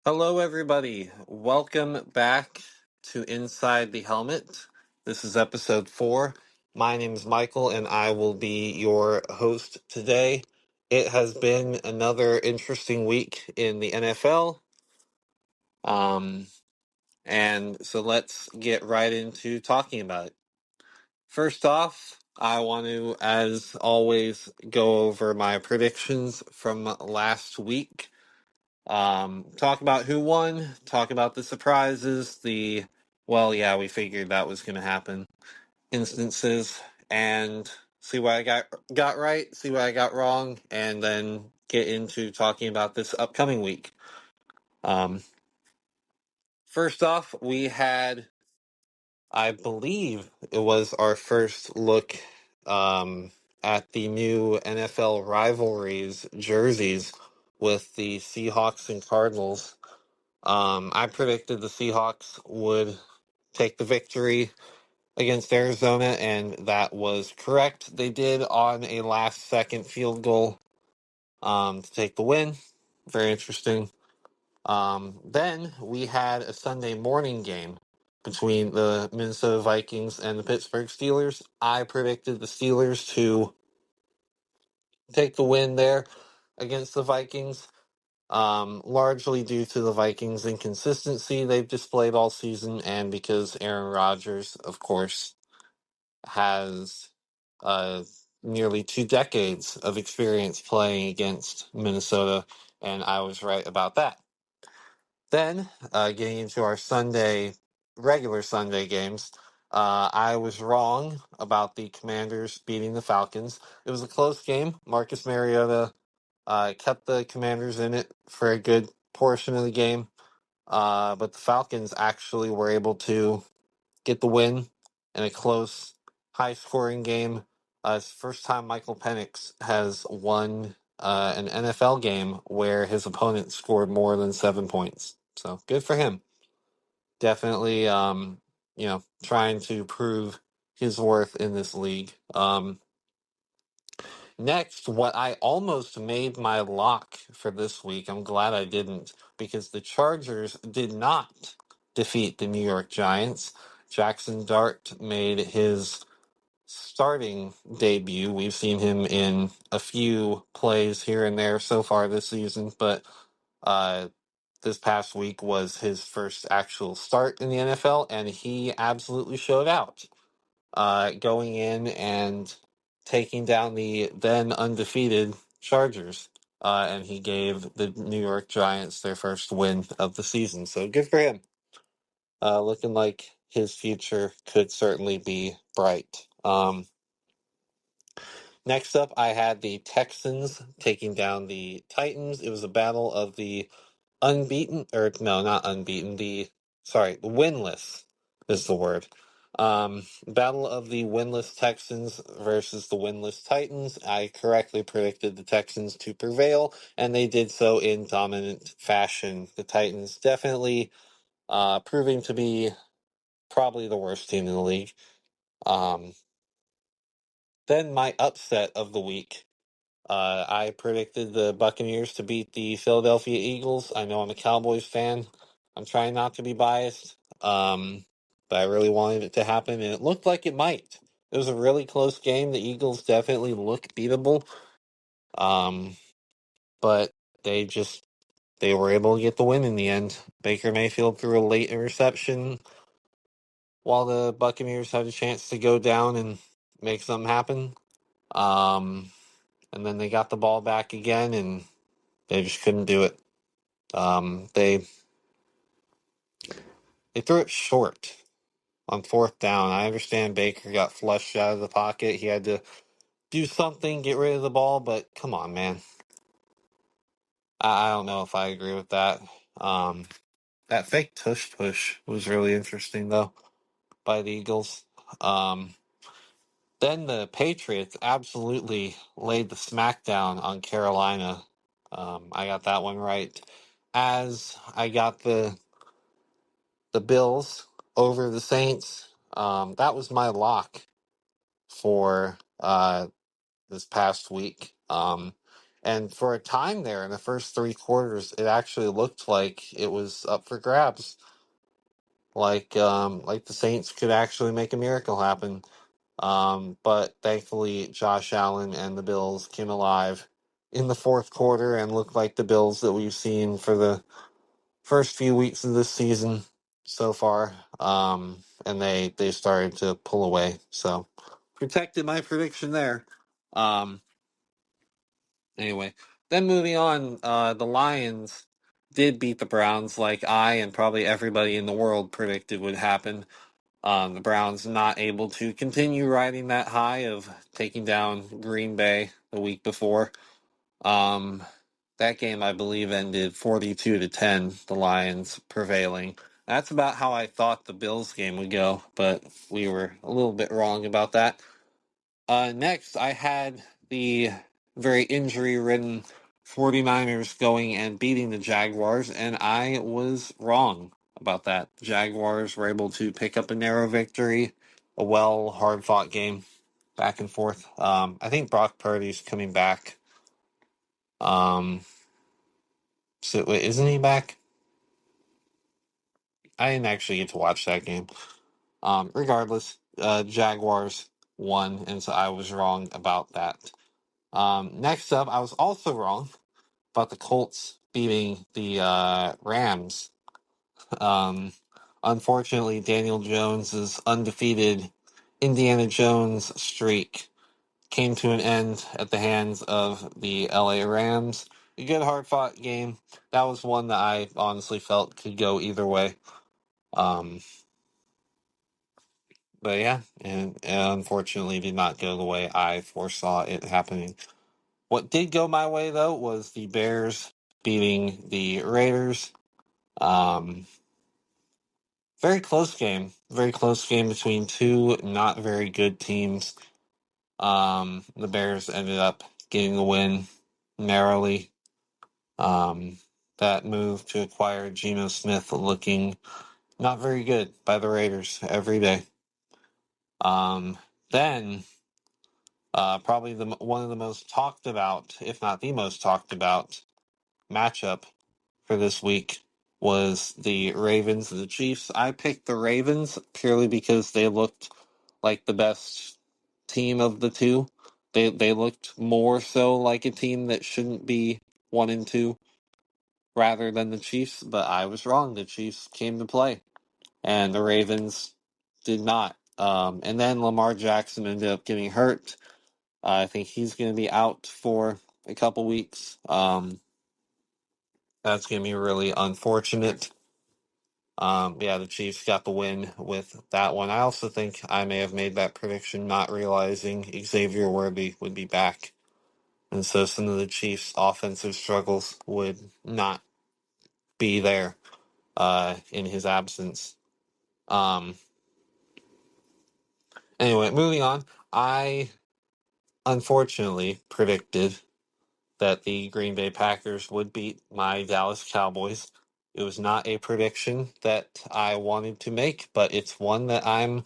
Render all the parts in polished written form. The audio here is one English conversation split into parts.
Hello, everybody. Welcome back to Inside the Helmet. This is episode 4. My name is Michael, and I will be your host today. It has been another interesting week in the NFL. Um, and so let's get right into talking about it. First off, I want to, as always, go over my predictions from last week. Talk about who won, talk about the surprises, we figured that was going to happen instances, and see what I got right, see what I got wrong, and then get into talking about this upcoming week. Um, First off, we had, I believe it was our first look at the new NFL rivalries jerseys with the Seahawks and Cardinals. I predicted the Seahawks would take the victory against Arizona, and that was correct. They did on a last-second field goal to take the win. Very interesting. Then we had a Sunday morning game between the Minnesota Vikings and the Pittsburgh Steelers. I predicted the Steelers to take the win there against the Vikings. Largely due to the Vikings' inconsistency they've displayed all season, and because Aaron Rodgers, of course, has uh, nearly 2 decades of experience playing against Minnesota, and I was right about that. Then, getting into our regular Sunday games, I was wrong about the Commanders beating the Falcons. It was a close game. Marcus Mariota kept the Commanders in it for a good portion of the game, but the Falcons actually were able to get the win in a close, high-scoring game. It's the first time Michael Penix has won an NFL game where his opponent scored more than 7 points. So good for him. Definitely, trying to prove his worth in this league. Next, what I almost made my lock for this week, I'm glad I didn't, because the Chargers did not defeat the New York Giants. Jackson Dart made his starting debut. We've seen him in a few plays here and there so far this season, but uh, this past week was his first actual start in the NFL, and he absolutely showed out, going in and taking down the then undefeated Chargers. And he gave the New York Giants their first win of the season. So good for him. Looking like his future could certainly be bright. Next up, I had the Texans taking down the Titans. It was a battle of the unbeaten, or no, not unbeaten, the winless is the word. Battle of the winless Texans versus the winless Titans. I correctly predicted the Texans to prevail, and they did so in dominant fashion. The Titans definitely proving to be probably the worst team in the league. Um, then my upset of the week. I predicted the Buccaneers to beat the Philadelphia Eagles. I know I'm a Cowboys fan. I'm trying not to be biased, but I really wanted it to happen, and it looked like it might. It was a really close game. The Eagles definitely look beatable, um, but they just they were able to get the win in the end. Baker Mayfield threw a late interception while the Buccaneers had a chance to go down and make something happen. Um, and then they got the ball back again, and they just couldn't do it. They threw it short on fourth down. I understand Baker got flushed out of the pocket. He had to do something, get rid of the ball, but come on, man. I don't know if I agree with that. Um, that fake tush push was really interesting, though, by the Eagles. Um, then the Patriots absolutely laid the smackdown on Carolina. I got that one right. As I got the Bills over the Saints. That was my lock for this past week. And for a time there in the first three quarters, it actually looked like it was up for grabs. Like the Saints could actually make a miracle happen. But thankfully, Josh Allen and the Bills came alive in the fourth quarter and looked like the Bills that we've seen for the first few weeks of this season so far. And they started to pull away. So protected my prediction there. Um, anyway, then moving on, the Lions did beat the Browns like I and probably everybody in the world predicted would happen. The Browns not able to continue riding that high of taking down Green Bay the week before. Um, that game, I believe, ended 42-10, the Lions prevailing. That's about how I thought the Bills game would go, but we were a little bit wrong about that. Next, I had the very injury-ridden 49ers going and beating the Jaguars, and I was wrong about that. The Jaguars were able to pick up a narrow victory, a well, hard-fought game, back and forth. I think Brock Purdy's coming back. So wait, isn't he back? I didn't actually get to watch that game. Regardless, Jaguars won, and so I was wrong about that. Next up, I was also wrong about the Colts beating the Rams. Um, Unfortunately, Daniel Jones's undefeated Indiana Jones streak came to an end at the hands of the LA Rams. A good hard fought game. That was one that I honestly felt could go either way. Um, but yeah, and unfortunately did not go the way I foresaw it happening. What did go my way though was the Bears beating the Raiders. Um, very close game between two not very good teams. The Bears ended up getting the win narrowly. Um, that move to acquire Geno Smith looking not very good by the Raiders every day. Then probably the one of the most talked about, if not the most talked about, matchup for this week was the Ravens and the Chiefs. I picked the Ravens purely because they looked like the best team of the two. They looked more so like a team that shouldn't be 1-2 rather than the Chiefs, but I was wrong. The Chiefs came to play, and the Ravens did not. And then Lamar Jackson ended up getting hurt. I think he's going to be out for a couple weeks. That's going to be really unfortunate. Yeah, the Chiefs got the win with that one. I also think I may have made that prediction not realizing Xavier Worthy would be back. And so some of the Chiefs' offensive struggles would not be there in his absence. Um, anyway, moving on. I unfortunately predicted that the Green Bay Packers would beat my Dallas Cowboys. It was not a prediction that I wanted to make, but it's one that I'm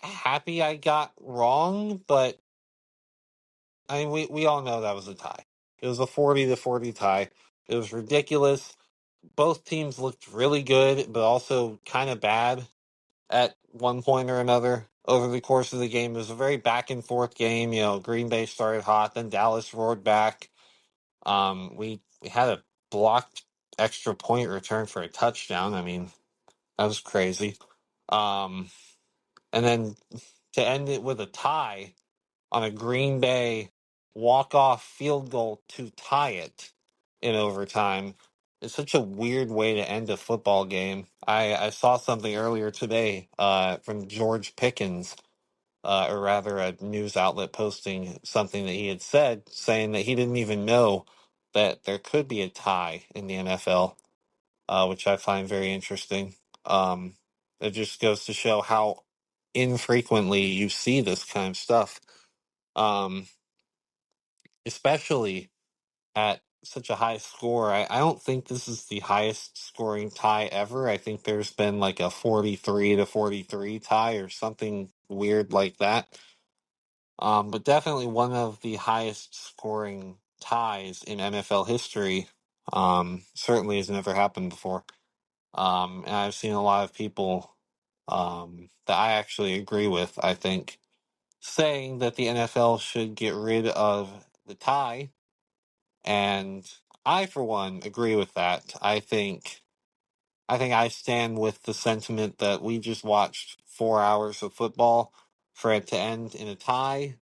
happy I got wrong, but I mean we all know that was a tie. It was a 40-40 tie. It was ridiculous. Both teams looked really good, but also kind of bad at one point or another over the course of the game. It was a very back and forth game. Green Bay started hot, then Dallas roared back. We had a blocked extra point return for a touchdown. I mean, that was crazy. Um, and then to end it with a tie on a Green Bay walk-off field goal to tie it in overtime. It's such a weird way to end a football game. I saw something earlier today from George Pickens, or rather a news outlet posting something that he had said, saying that he didn't even know that there could be a tie in the NFL, which I find very interesting. Um, it just goes to show how infrequently you see this kind of stuff. Um, Especially at such a high score. I don't think this is the highest scoring tie ever. I think there's been like a 43-43 tie or something weird like that. But definitely one of the highest scoring ties in NFL history. Certainly has never happened before. And I've seen a lot of people that I actually agree with, I think, saying that the NFL should get rid of the tie. And I, for one, agree with that. I think I stand with the sentiment that we just watched 4 hours of football for it to end in a tie.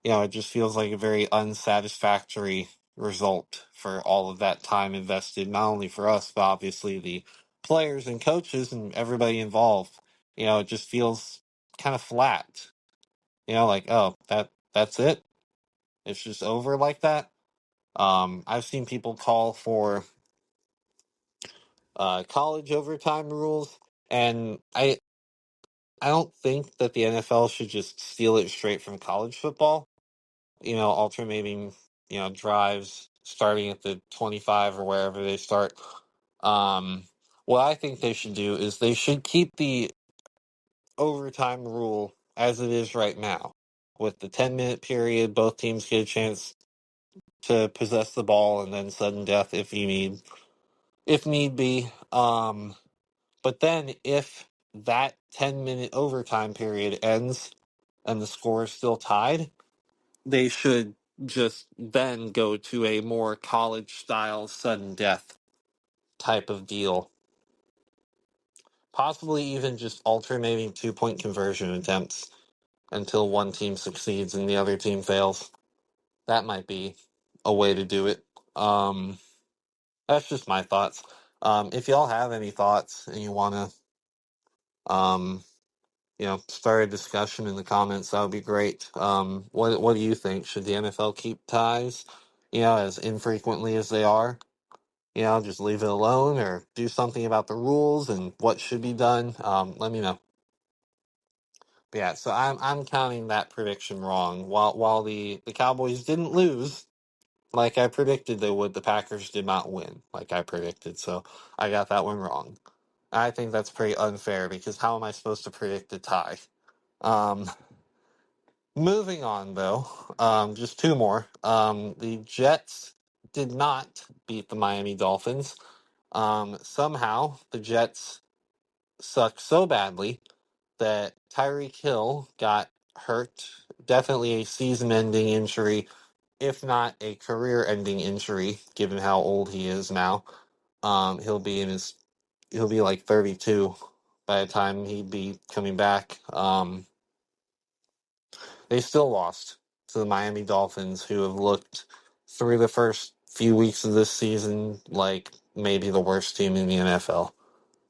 It just feels like a very unsatisfactory result for all of that time invested, not only for us, but obviously the players and coaches and everybody involved. It just feels kind of flat. Like, oh, that's it. It's just over like that. I've seen people call for college overtime rules, and I don't think that the NFL should just steal it straight from college football. Alternating, drives starting at the 25 or wherever they start. Um, what I think they should do is they should keep the overtime rule as it is right now. With the 10-minute period, both teams get a chance to possess the ball and then sudden death if need be. But then if that 10-minute overtime period ends and the score is still tied, they should just then go to a more college style sudden death type of deal. Possibly even just alternating 2-point conversion attempts until one team succeeds and the other team fails. That might be a way to do it. That's just my thoughts. If y'all have any thoughts and you want to, start a discussion in the comments, that would be great. What do you think? Should the NFL keep ties, as infrequently as they are? Just leave it alone or do something about the rules and what should be done. Let me know. But yeah, so I'm counting that prediction wrong. While the Cowboys didn't lose like I predicted they would, the Packers did not win like I predicted. So I got that one wrong. I think that's pretty unfair because how am I supposed to predict a tie? Um, Moving on though, just two more. The Jets did not beat the Miami Dolphins. Somehow the Jets sucked so badly that Tyreek Hill got hurt. Definitely a season-ending injury, if not a career-ending injury, given how old he is now. He'll be like 32 by the time he'd be coming back. They still lost to the Miami Dolphins, who have looked through the first few weeks of this season like maybe the worst team in the NFL.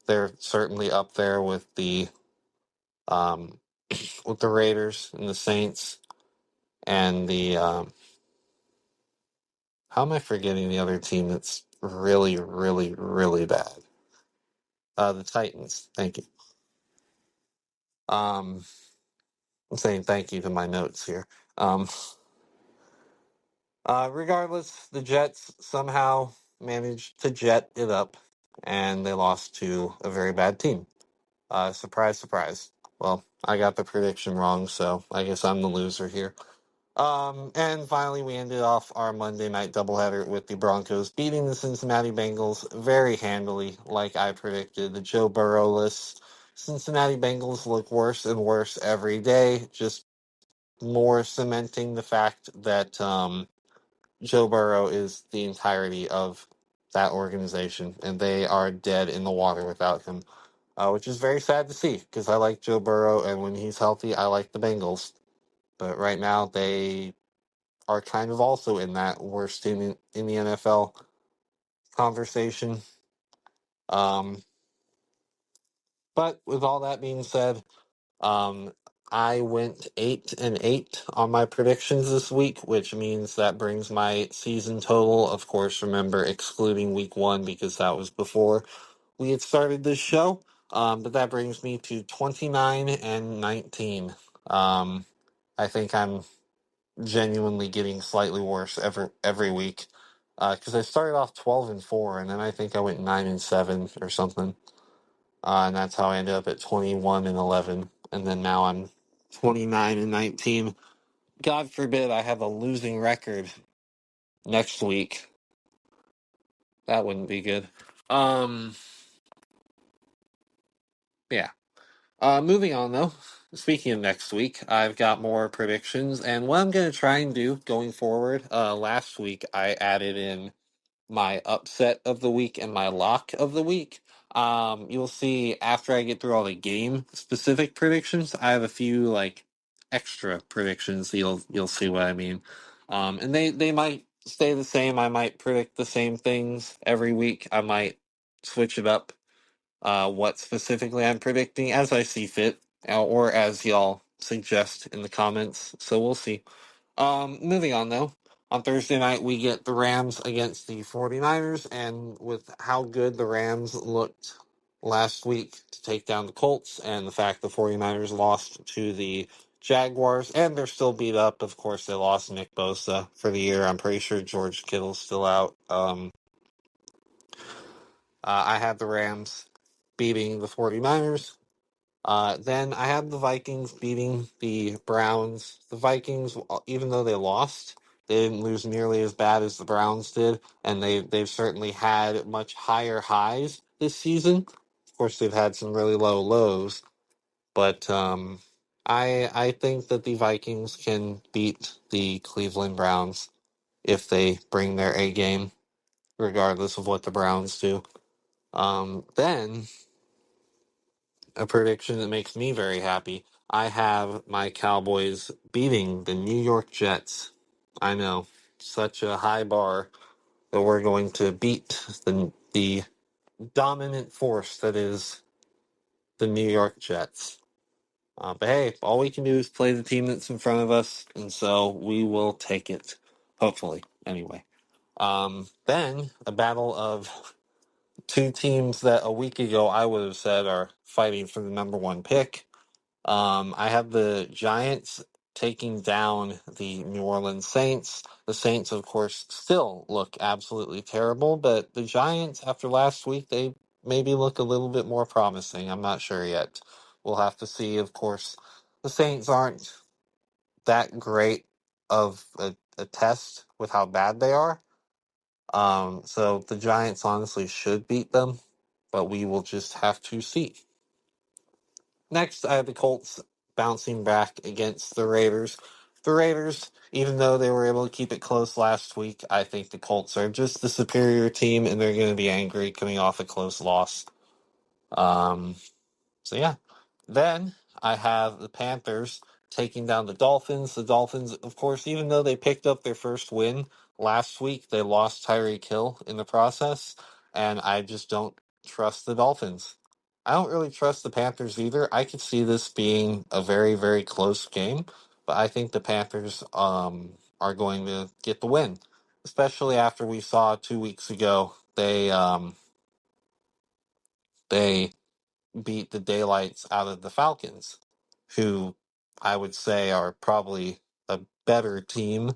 They're certainly up there um, with the Raiders and the Saints and the how am I forgetting the other team that's really, really, really bad? The Titans. Thank you. I'm saying thank you to my notes here. Um, Regardless, the Jets somehow managed to jet it up, and they lost to a very bad team. Surprise, surprise. Well, I got the prediction wrong, so I guess I'm the loser here. And finally, we ended off our Monday night doubleheader with the Broncos beating the Cincinnati Bengals very handily, like I predicted. The Joe Burrow-less Cincinnati Bengals look worse and worse every day, just more cementing the fact that Joe Burrow is the entirety of that organization, and they are dead in the water without him, which is very sad to see because I like Joe Burrow, and when he's healthy, I like the Bengals. But right now, they are kind of also in that worst team in the NFL conversation. Um, but with all that being said, um, I went 8-8 on my predictions this week, which means that brings my season total. Of course, remember excluding week one because that was before we had started this show. But that brings me to 29-19. I think I'm genuinely getting slightly worse every week because I started off 12-4, and then I think I went 9-7 or something, and that's how I ended up at 21-11, and then now I'm 29-19. God forbid I have a losing record next week. That wouldn't be good. Um, yeah. Moving on though. Speaking of next week, I've got more predictions, and what I'm going to try and do going forward. Last week I added in my upset of the week and my lock of the week. You'll see after I get through all the game specific predictions, I have a few like extra predictions. You'll see what I mean. And they might stay the same. I might predict the same things every week. I might switch it up. What specifically I'm predicting as I see fit, or as y'all suggest in the comments. So we'll see. Moving on though. On Thursday night, we get the Rams against the 49ers, and with how good the Rams looked last week to take down the Colts, and the fact the 49ers lost to the Jaguars, and they're still beat up. Of course, they lost Nick Bosa for the year. I'm pretty sure George Kittle's still out. I had the Rams beating the 49ers. Then I had the Vikings beating the Browns. The Vikings, even though they lost, they didn't lose nearly as bad as the Browns did, and they've certainly had much higher highs this season. Of course, they've had some really low lows, but I think that the Vikings can beat the Cleveland Browns if they bring their A game, regardless of what the Browns do. Then a prediction that makes me very happy. I have my Cowboys beating the New York Jets. I know, such a high bar that we're going to beat the dominant force that is the New York Jets. But hey, all we can do is play the team that's in front of us, and so we will take it. Hopefully, anyway. Then a battle of two teams that a week ago I would have said are fighting for the number one pick. I have the Giants taking down the New Orleans Saints. The Saints, of course, still look absolutely terrible, but the Giants, after last week, they maybe look a little bit more promising. I'm not sure yet. We'll have to see. Of course, the Saints aren't that great of a test with how bad they are. So the Giants honestly should beat them, but we will just have to see. Next, I have the Colts bouncing back against the Raiders. The Raiders, even though they were able to keep it close last week, I think the Colts are just the superior team, and they're going to be angry coming off a close loss. Um, so yeah. Then I have the Panthers taking down the Dolphins. The Dolphins, of course, even though they picked up their first win last week, they lost Tyreek Hill in the process, and I just don't trust the Dolphins. I don't really trust the Panthers either. I could see this being a very, very close game, but I think the Panthers are going to get the win, especially after we saw 2 weeks ago they beat the daylights out of the Falcons, who I would say are probably a better team,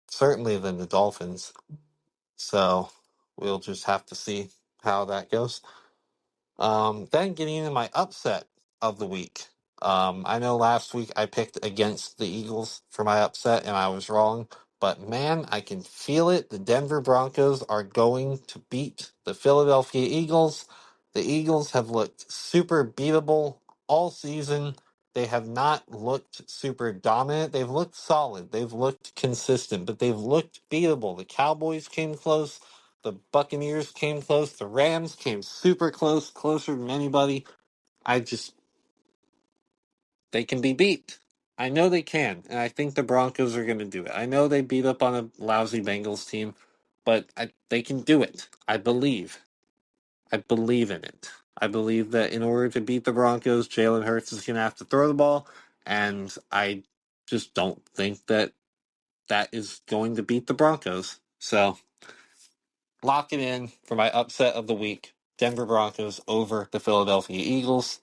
certainly than the Dolphins. So we'll just have to see how that goes. Then getting into my upset of the week. I know last week I picked against the Eagles for my upset and I was wrong, but man, I can feel it. The Denver Broncos are going to beat the Philadelphia Eagles. The Eagles have looked super beatable all season. They have not looked super dominant. They've looked solid. They've looked consistent, but they've looked beatable. The Cowboys came close. The Buccaneers came close. The Rams came super close, closer than anybody. I just, they can be beat. I know they can, and I think the Broncos are going to do it. I know they beat up on a lousy Bengals team, but they can do it. I believe. I believe in it. I believe that in order to beat the Broncos, Jalen Hurts is going to have to throw the ball, and I just don't think that that is going to beat the Broncos. So lock it in for my upset of the week. Denver Broncos over the Philadelphia Eagles.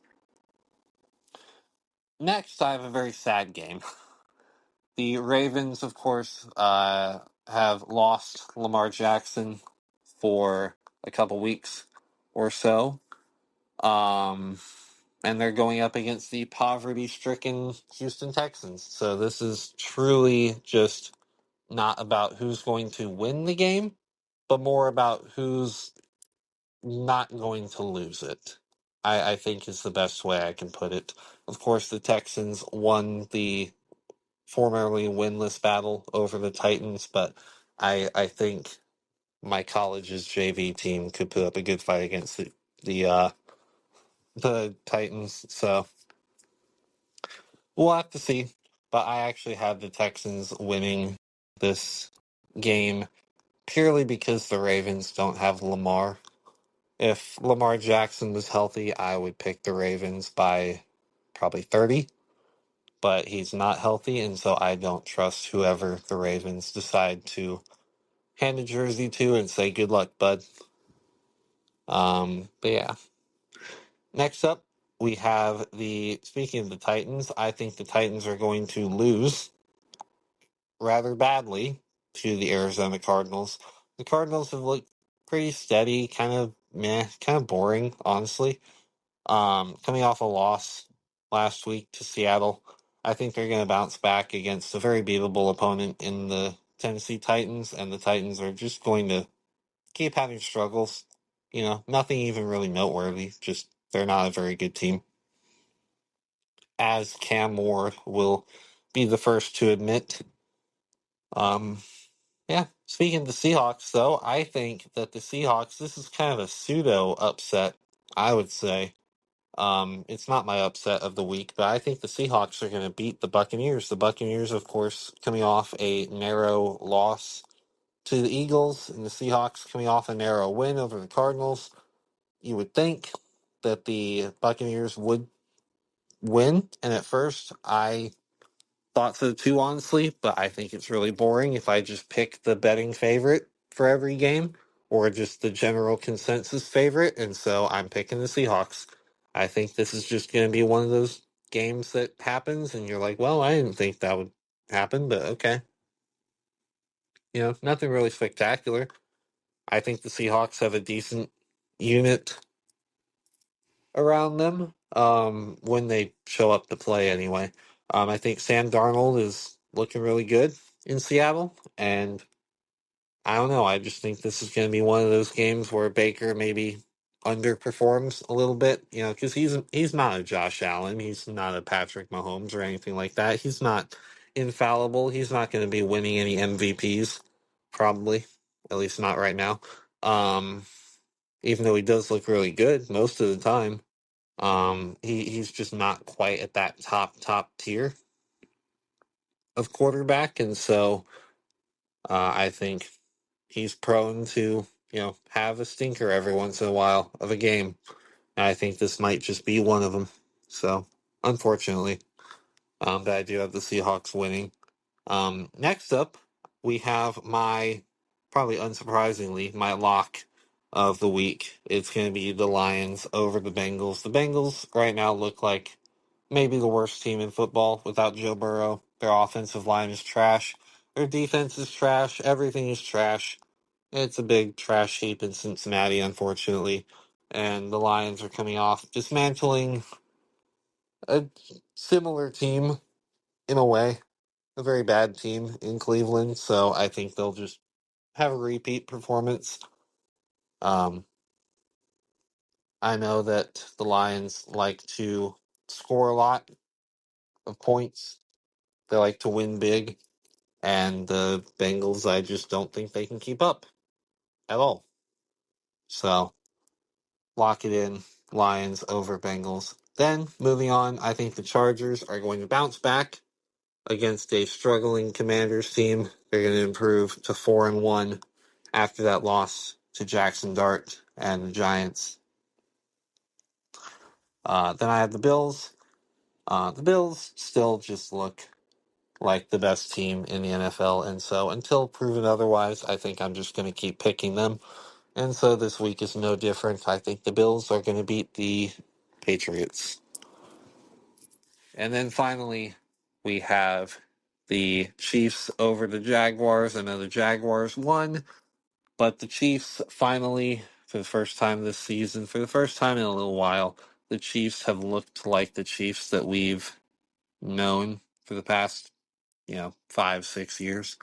Next, I have a very sad game. The Ravens, of course, have lost Lamar Jackson for a couple weeks or so. Um, and they're going up against the poverty stricken Houston Texans. So this is truly just not about who's going to win the game, but more about who's not going to lose it. I think is the best way I can put it. Of course, the Texans won the formerly winless battle over the Titans, but I think my college's JV team could put up a good fight against the Titans. So we'll have to see. But I actually have the Texans winning this game purely because the Ravens don't have Lamar. If Lamar Jackson was healthy, I would pick the Ravens by probably 30, but he's not healthy, and so I don't trust whoever the Ravens decide to hand a jersey to and say, good luck, bud. But yeah. Next up, we have speaking of the Titans, I think the Titans are going to lose rather badly to the Arizona Cardinals. The Cardinals have looked pretty steady, kind of meh, kind of boring, honestly. Coming off a loss last week to Seattle, I think they're going to bounce back against a very beatable opponent in the Tennessee Titans, and the Titans are just going to keep having struggles. You know, nothing even really noteworthy, just they're not a very good team. As Cam Ward will be the first to admit. Um, yeah, speaking of the Seahawks, though, I think that the Seahawks, this is kind of a pseudo upset, I would say. It's not my upset of the week, but I think the Seahawks are going to beat the Buccaneers. The Buccaneers, of course, coming off a narrow loss to the Eagles, and the Seahawks coming off a narrow win over the Cardinals. You would think that the Buccaneers would win, and at first I thought so too, honestly, but I think it's really boring if I just pick the betting favorite for every game or just the general consensus favorite, and so I'm picking the Seahawks. I think this is just going to be one of those games that happens, and you're like, well, I didn't think that would happen, but okay. You know, nothing really spectacular. I think the Seahawks have a decent unit around them when they show up to play anyway. I think Sam Darnold is looking really good in Seattle, and I don't know. I just think this is going to be one of those games where Baker maybe underperforms a little bit, you know, because he's not a Josh Allen, he's not a Patrick Mahomes or anything like that. He's not infallible. He's not going to be winning any MVPs, probably, at least not right now. Um, Even though he does look really good most of the time. He's just not quite at that top tier of quarterback, and so I think he's prone to have a stinker every once in a while of a game. And I think this might just be one of them. So unfortunately, but I do have the Seahawks winning. Next up, we have probably unsurprisingly, my lock of the week. It's going to be the Lions over the Bengals. The Bengals right now look like maybe the worst team in football without Joe Burrow. Their offensive line is trash. Their defense is trash. Everything is trash. It's a big trash heap in Cincinnati, unfortunately. And the Lions are coming off dismantling a similar team in a way, a very bad team in Cleveland. So I think they'll just have a repeat performance. Um, I know that the Lions like to score a lot of points. They like to win big. And the Bengals, I just don't think they can keep up at all. So lock it in. Lions over Bengals. Then moving on, I think the Chargers are going to bounce back against a struggling Commanders team. They're going to improve to 4-1 after that loss to Jackson Dart and the Giants. Then I have the Bills. The Bills still just look like the best team in the NFL, and so until proven otherwise, I think I'm just going to keep picking them. And so this week is no different. I think the Bills are going to beat the Patriots. And then finally, we have the Chiefs over the Jaguars. I know the Jaguars won, but the Chiefs finally, for the first time this season, for the first time in a little while, the Chiefs have looked like the Chiefs that we've known for the past, 5, 6 years.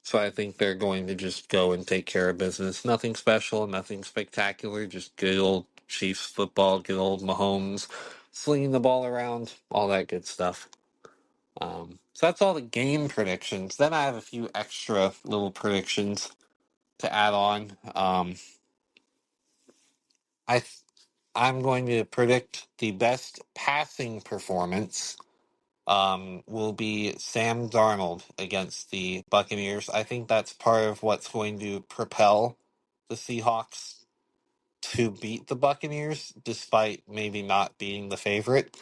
So I think they're going to just go and take care of business. Nothing special, nothing spectacular, just good old Chiefs football, good old Mahomes slinging the ball around, all that good stuff. So that's all the game predictions. Then I have a few extra little predictions to add on. I th- I'm going to predict the best passing performance will be Sam Darnold against the Buccaneers. I think that's part of what's going to propel the Seahawks to beat the Buccaneers, despite maybe not being the favorite.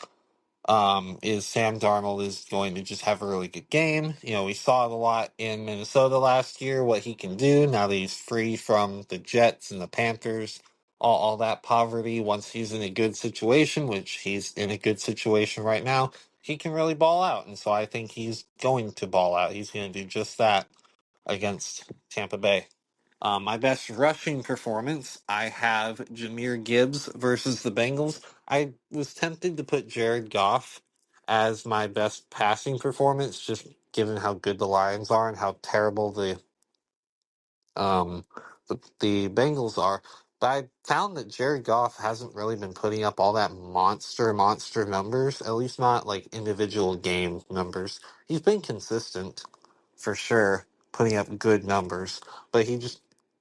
Is Sam Darnold is going to just have a really good game. You know, we saw it a lot in Minnesota last year, what he can do now that he's free from the Jets and the Panthers, all that poverty. Once he's in a good situation, which he's in a good situation right now, he can really ball out. And so I think he's going to ball out. He's going to do just that against Tampa Bay. My best rushing performance, I have Jahmyr Gibbs versus the Bengals. I was tempted to put Jared Goff as my best passing performance, just given how good the Lions are and how terrible um, the Bengals are. But I found that Jared Goff hasn't really been putting up all that monster numbers, at least not like individual game numbers. He's been consistent for sure, putting up good numbers, but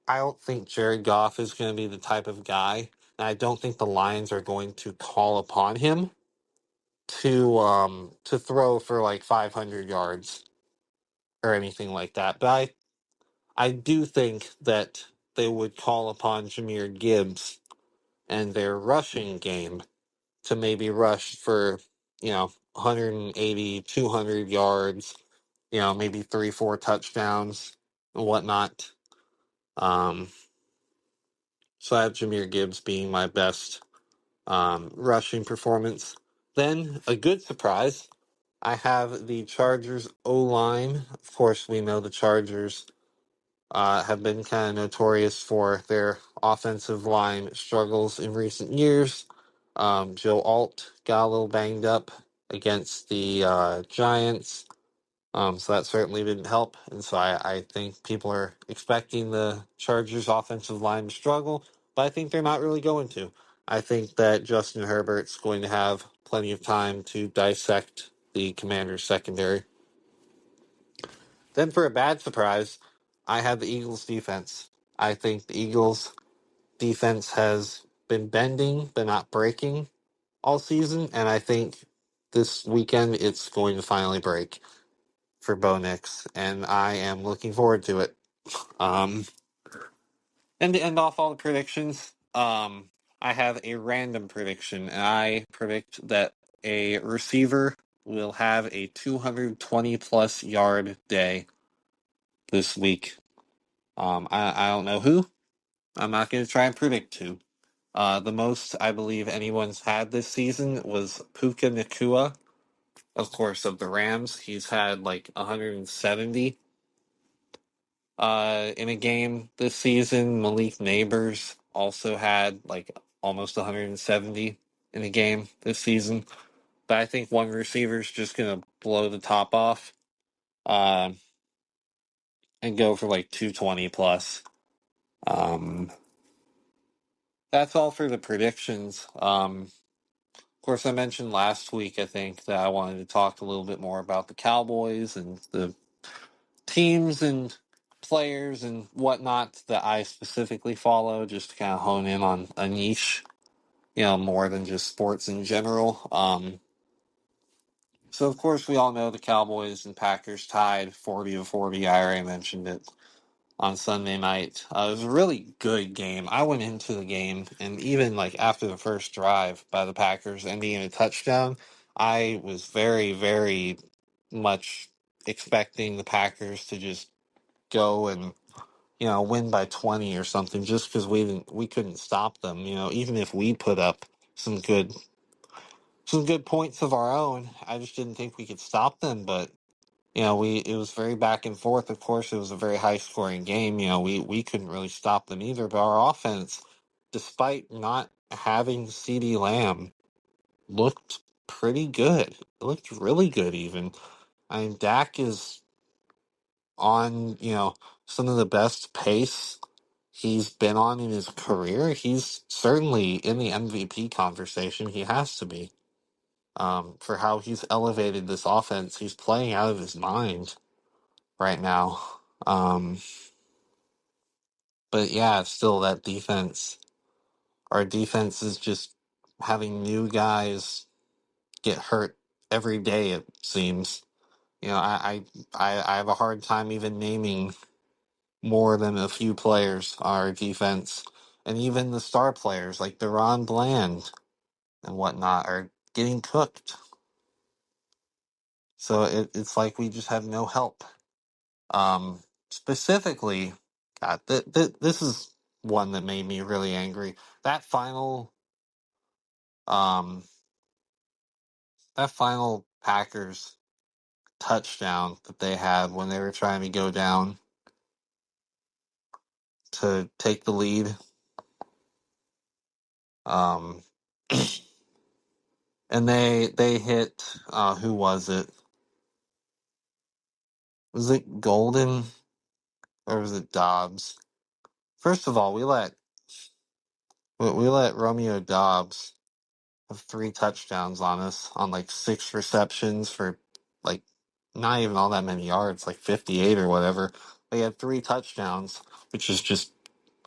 I don't think Jared Goff is going to be the type of guy, and I don't think the Lions are going to call upon him to throw for like 500 yards or anything like that. But I do think that they would call upon Jahmyr Gibbs and their rushing game to maybe rush for, 180, 200 yards, maybe 3, 4 touchdowns and whatnot. Um, so I have Jahmyr Gibbs being my best rushing performance. Then a good surprise, I have the Chargers O line. Of course, we know the Chargers have been kind of notorious for their offensive line struggles in recent years. Joe Alt got a little banged up against the Giants, so that certainly didn't help. And so I think people are expecting the Chargers' offensive line to struggle, but I think they're not really going to. I think that Justin Herbert's going to have plenty of time to dissect the Commanders' secondary. Then for a bad surprise, I have the Eagles defense. I think the Eagles defense has been bending but not breaking all season, and I think this weekend it's going to finally break for Bo Nix, and I am looking forward to it. Um, and to end off all the predictions, I have a random prediction, and I predict that a receiver will have a 220 plus yard day this week. I don't know who. I'm not going to try and predict who. The most I believe anyone's had this season was Puka Nakua, of course, of the Rams. He's had like 170 in a game this season. Malik Neighbors also had like almost 170 in a game this season. But I think one receiver's just going to blow the top off uh, and go for like 220 plus. Um, that's all for the predictions. Of course, I mentioned last week, I think, that I wanted to talk a little bit more about the Cowboys and the teams and players and whatnot that I specifically follow, just to kind of hone in on a niche, more than just sports in general. So, of course, we all know the Cowboys and Packers tied 40-40. I already mentioned it on Sunday night. It was a really good game. I went into the game, and even like after the first drive by the Packers ending in a touchdown, I was very, very much expecting the Packers to just go and win by 20 or something, just because we couldn't stop them. Even if we put up some good some good points of our own, I just didn't think we could stop them. But it was very back and forth. Of course, it was a very high scoring game. We couldn't really stop them either. But our offense, despite not having CeeDee Lamb, looked pretty good. It looked really good even. I mean, Dak is on, some of the best pace he's been on in his career. He's certainly in the MVP conversation. He has to be. For how he's elevated this offense. He's playing out of his mind right now. But yeah, still that defense. Our defense is just having new guys get hurt every day, it seems. I have a hard time even naming more than a few players on our defense. And even the star players like Deron Bland and whatnot are getting cooked. So it's like we just have no help. Specifically, God, this is one that made me really angry. That final, um, that final Packers touchdown that they had when they were trying to go down to take the lead. Um, and they hit, who was it? Was it Golden or was it Dobbs? First of all, we let Romeo Dobbs have 3 touchdowns on us on like 6 receptions for like not even all that many yards, like 58 or whatever. They had 3 touchdowns, which is just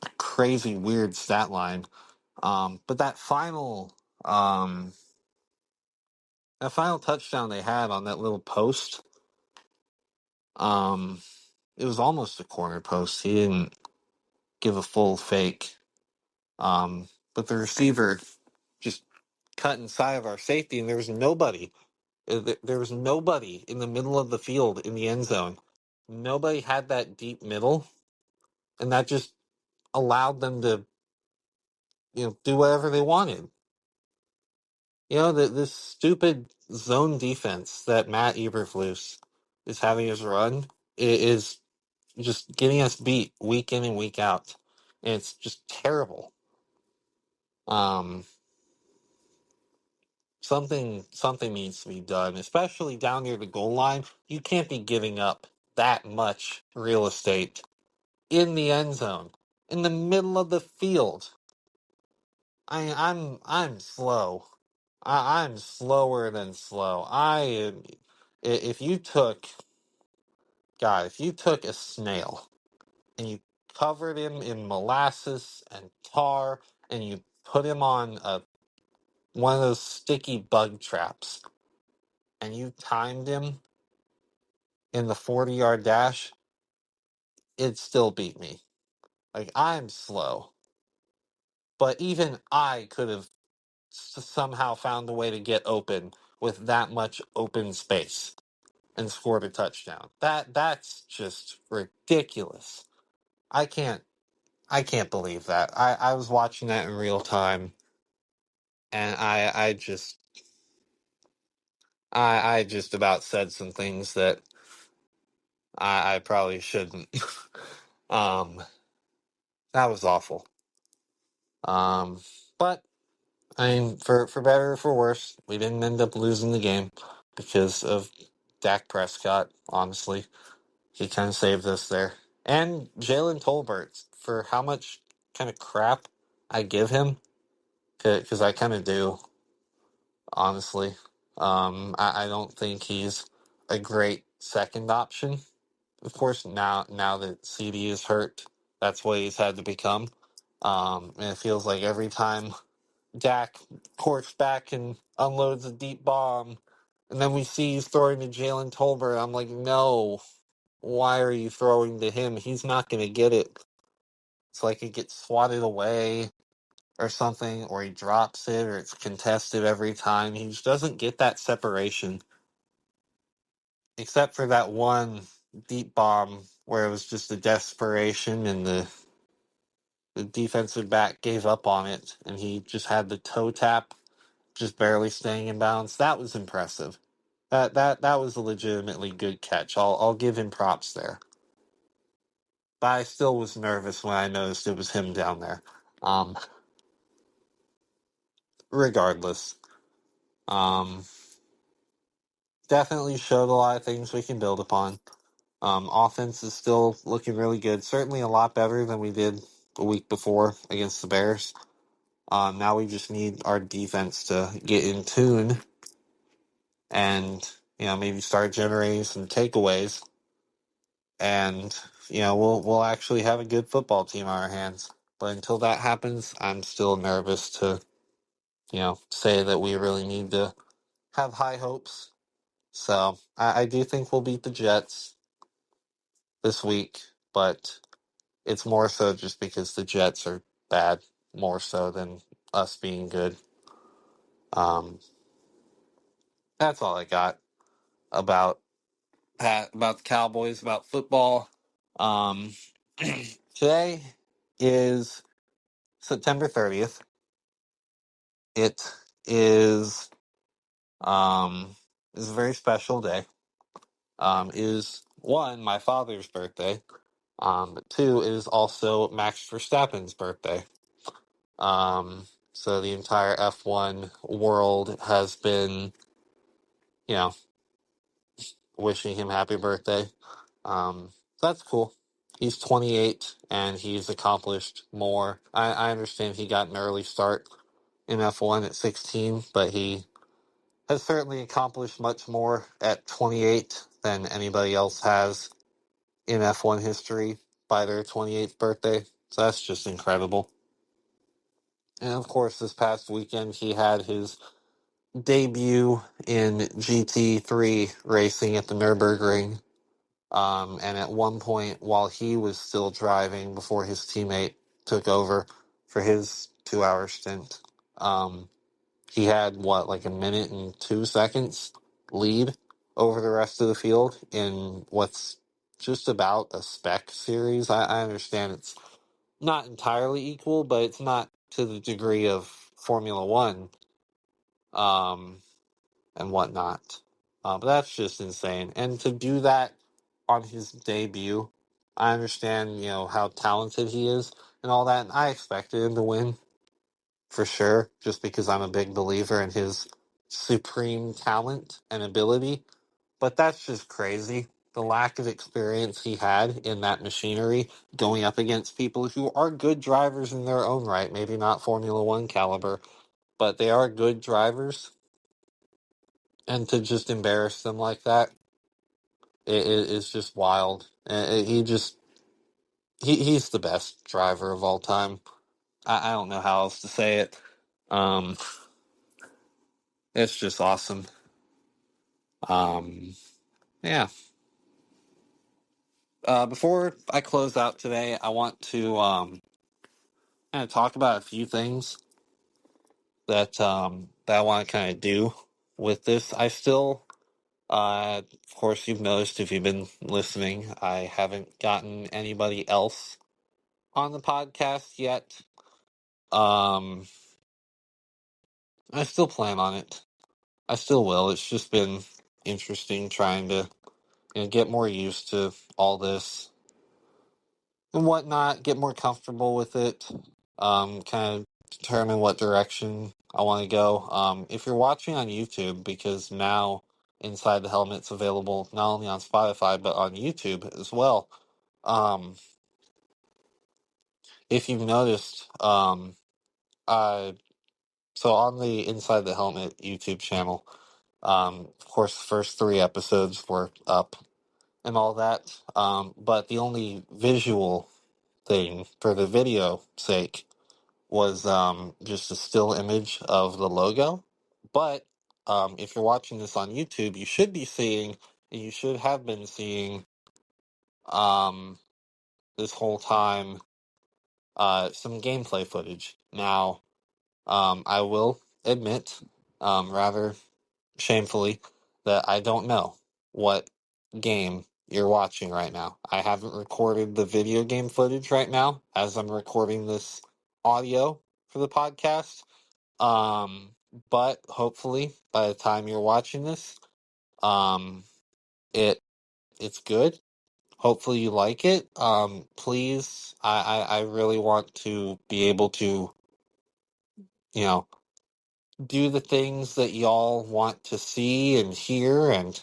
a crazy weird stat line. But that final touchdown they had on that little post, um, it was almost a corner post. He didn't give a full fake. But the receiver just cut inside of our safety, and there was nobody. There was nobody in the middle of the field in the end zone. Nobody had that deep middle, and that just allowed them to, do whatever they wanted. This stupid zone defense that Matt Eberflus is having us run is just getting us beat week in and week out, and it's just terrible. Um, something needs to be done, especially down near the goal line. You can't be giving up that much real estate in the end zone, in the middle of the field. I'm slow. I'm slower than slow. If you took if you took a snail and you covered him in molasses and tar and you put him on one of those sticky bug traps and you timed him in the 40-yard dash, it'd still beat me. Like, I'm slow. But even I could have somehow found a way to get open with that much open space and scored a touchdown. That's just ridiculous. I can't I can't believe that. I was watching that in real time and I just about said some things that I probably shouldn't. um that was awful. Um but I mean, for better or for worse, we didn't end up losing the game because of Dak Prescott, honestly. He kind of saved us there. And Jalen Tolbert, for how much kind of crap I give him, because I kind of do, honestly. I don't think he's a great second option. Of course, now that CD is hurt, that's what he's had to become. And it feels like every time Dak courts back and unloads a deep bomb, and then we see he's throwing to Jalen Tolbert. I'm like, no, why are you throwing to him? He's not going to get it. It's like it gets swatted away or something, or he drops it, or it's contested every time. He just doesn't get that separation, except for that one deep bomb where it was just a desperation and the defensive back gave up on it, and he just had the toe tap just barely staying in bounds. That was impressive. That was a legitimately good catch. I'll give him props there. But I still was nervous when I noticed it was him down there. Um, Regardless, um, definitely showed a lot of things we can build upon. Offense is still looking really good. Certainly a lot better than we did the week before against the Bears. Now we just need our defense to get in tune and, maybe start generating some takeaways. And, we'll actually have a good football team on our hands. But until that happens, I'm still nervous to, say that we really need to have high hopes. So I do think we'll beat the Jets this week, but it's more so just because the Jets are bad, more so than us being good. Um, that's all I got about about the Cowboys, about football. Um, today is September 30th. It is is a very special day. Is one, my father's birthday. But two, it is also Max Verstappen's birthday. So the entire F1 world has been, you know, wishing him happy birthday. So that's cool. He's 28 and he's accomplished more. I understand he got an early start in F1 at 16, but he has certainly accomplished much more at 28 than anybody else has in F1 history by their 28th birthday. So that's just incredible. And of course, this past weekend, he had his debut in GT3 racing at the Nürburgring. And at one point, while he was still driving before his teammate took over for his 2-hour stint, he had like a minute and 2 seconds lead over the rest of the field in what's just about a spec series. I understand it's not entirely equal, but it's not to the degree of Formula One, um, and whatnot. But that's just insane. And to do that on his debut, I understand, how talented he is and all that, and I expected him to win for sure, just because I'm a big believer in his supreme talent and ability. But that's just crazy. The lack of experience he had in that machinery going up against people who are good drivers in their own right, maybe not Formula One caliber, but they are good drivers. And to just embarrass them like that, it's just wild. He's the best driver of all time. I don't know how else to say it. Um, it's just awesome. Um, yeah. Before I close out today, I want to kind of talk about a few things that I want to kind of do with this. I still, of course, you've noticed if you've been listening, I haven't gotten anybody else on the podcast yet. Um, I still plan on it. I still will. It's just been interesting trying to, get more used to all this and whatnot, get more comfortable with it, kind of determine what direction I want to go. If you're watching on YouTube, because now Inside the Helmet's available not only on Spotify but on YouTube as well. Um, if you've noticed, I so on the Inside the Helmet YouTube channel, of course, the first 3 episodes were up and all that, but the only visual thing for the video sake was just a still image of the logo. But if you're watching this on YouTube, you should be seeing, and you should have been seeing, um, this whole time, some gameplay footage. Now, I will admit, rather shamefully, that I don't know what game you're watching right now. I haven't recorded the video game footage right now as I'm recording this audio for the podcast. Um, but hopefully by the time you're watching this, um, it it's good. Hopefully you like it. Please, I really want to be able to, you know, do the things that y'all want to see and hear and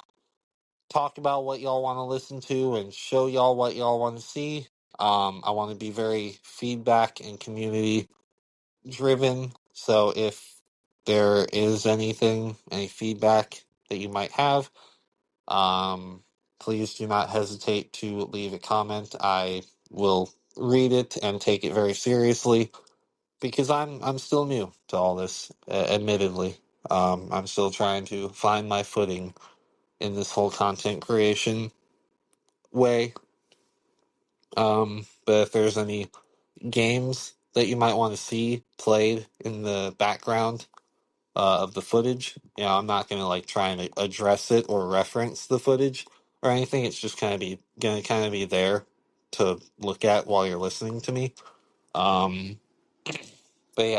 talk about what y'all want to listen to and show y'all what y'all want to see. I want to be very feedback and community driven. So if there is anything, any feedback that you might have, um, please do not hesitate to leave a comment. I will read it and take it very seriously because I'm still new to all this, admittedly. I'm still trying to find my footing in this whole content creation way. But if there's any games that you might want to see played in the background of the footage, I'm not gonna like try and address it or reference the footage or anything. It's just gonna kind of be there to look at while you're listening to me. Um, but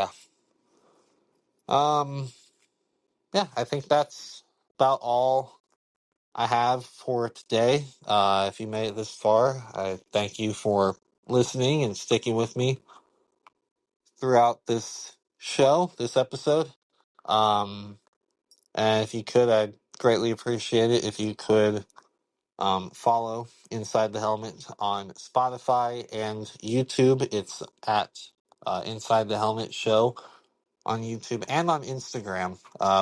um, yeah, I think that's about all I have for today. If you made it this far, I thank you for listening and sticking with me throughout this episode. Um, and if you could, I'd greatly appreciate it if you could follow Inside the Helmet on Spotify and YouTube. It's at Inside the Helmet Show on YouTube and on Instagram.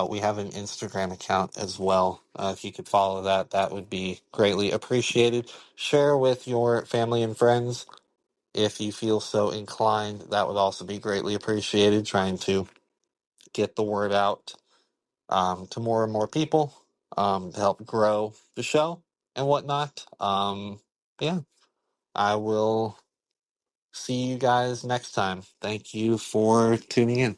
We have an Instagram account as well. If you could follow that, that would be greatly appreciated. Share with your family and friends if you feel so inclined. That would also be greatly appreciated. Trying to get the word out to more and more people to help grow the show and whatnot. Yeah, I will see you guys next time. Thank you for tuning in.